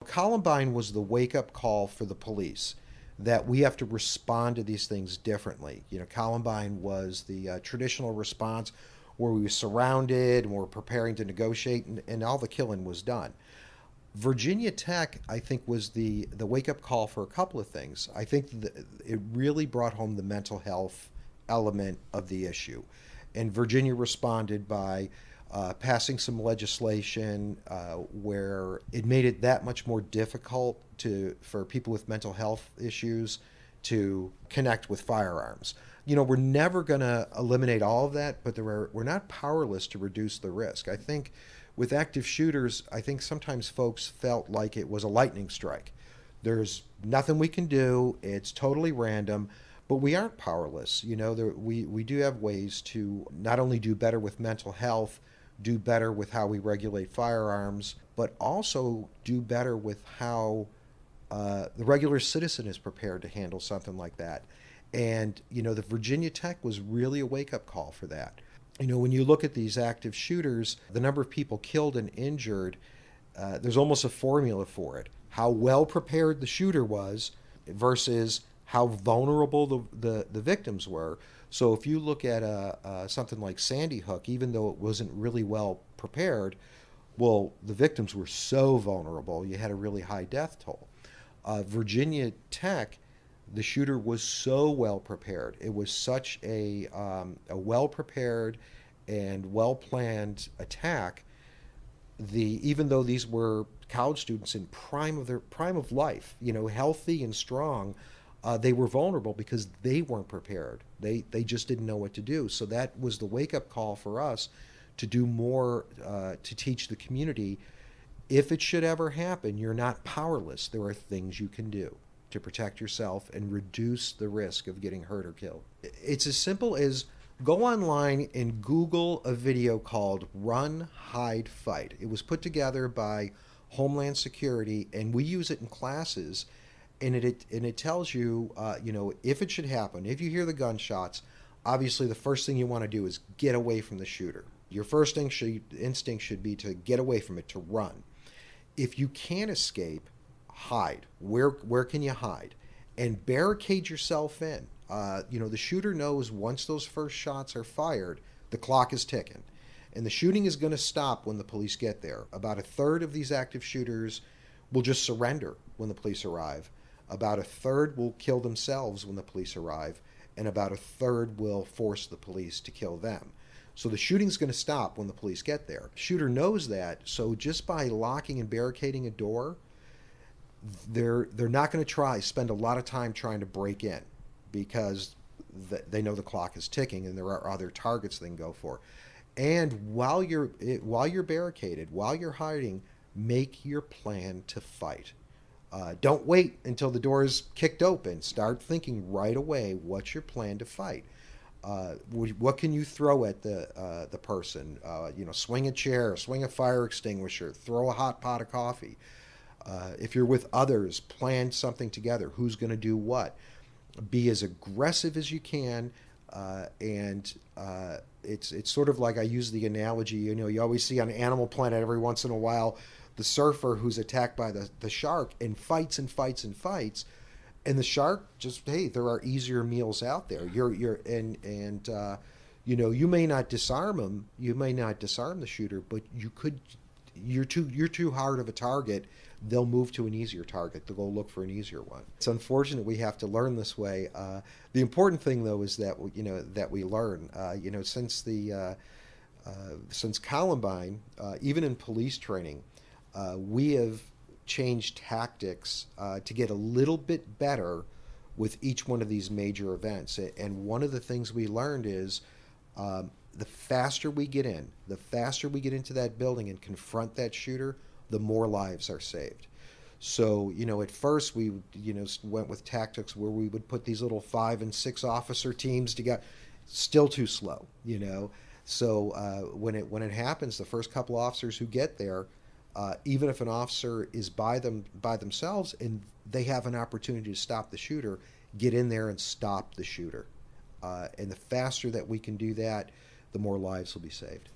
Columbine was the wake-up call for the police that we have to respond to these things differently. Columbine was the traditional response where we were surrounded and we're preparing to negotiate, and all the killing was done. Virginia Tech, I think, was the wake-up call for a couple of things. I think it really brought home the mental health element of the issue. And Virginia responded by passing some legislation where it made it that much more difficult for people with mental health issues to connect with firearms. We're never going to eliminate all of that, but we're not powerless to reduce the risk. I think with active shooters, I think sometimes folks felt like it was a lightning strike. There's nothing we can do. It's totally random. But we aren't powerless. We do have ways to not only do better with mental health, do better with how we regulate firearms, but also do better with how the regular citizen is prepared to handle something like that. And, the Virginia Tech was really a wake-up call for that. When you look at these active shooters, the number of people killed and injured, there's almost a formula for it. How well prepared the shooter was versus how vulnerable the victims were. So if you look at something like Sandy Hook, even though it wasn't really well prepared, well, the victims were so vulnerable, you had a really high death toll. Virginia Tech, the shooter was so well prepared. It was such a well prepared and well planned attack. Even though these were college students in prime of life, healthy and strong, they were vulnerable because they weren't prepared. They just didn't know what to do. So that was the wake up call for us to do more to teach the community. If it should ever happen, you're not powerless. There are things you can do to protect yourself and reduce the risk of getting hurt or killed. It's as simple as go online and Google a video called Run, Hide, Fight. It was put together by Homeland Security, and we use it in classes. And it tells you, if it should happen, if you hear the gunshots, obviously the first thing you want to do is get away from the shooter. Your first instinct should be to get away from it, to run. If you can't escape, hide. Where can you hide? And barricade yourself in. The shooter knows once those first shots are fired, the clock is ticking. And the shooting is going to stop when the police get there. About a third of these active shooters will just surrender when the police arrive. About a third will kill themselves when the police arrive. And about a third will force the police to kill them. So the shooting's going to stop when the police get there. The shooter knows that, so just by locking and barricading a door, they're not going to spend a lot of time trying to break in because they know the clock is ticking and there are other targets they can go for. And while you're barricaded, while you're hiding, make your plan to fight. Don't wait until the door is kicked open. Start thinking right away, what's your plan to fight? What can you throw at the person? Swing a chair, swing a fire extinguisher, throw a hot pot of coffee. If you're with others, plan something together. Who's going to do what? Be as aggressive as you can, and it's sort of like I use the analogy. You always see on Animal Planet every once in a while the surfer who's attacked by the shark and fights and fights and fights. And the shark just, hey, there are easier meals out there. You may not disarm him, you may not disarm the shooter, but you're too hard of a target. They'll move to an easier target. They'll go look for an easier one. It's unfortunate we have to learn this way. The important thing, though, is that we learn. Since Columbine, even in police training, we have changed tactics to get a little bit better with each one of these major events. And one of the things we learned is the faster we get into that building and confront that shooter, the more lives are saved. So, at first we, went with tactics where we would put these little 5 and 6 officer teams together. Still too slow, So when it happens, the first couple officers who get there, even if an officer is by themselves and they have an opportunity to stop the shooter, get in there and stop the shooter. And the faster that we can do that, the more lives will be saved.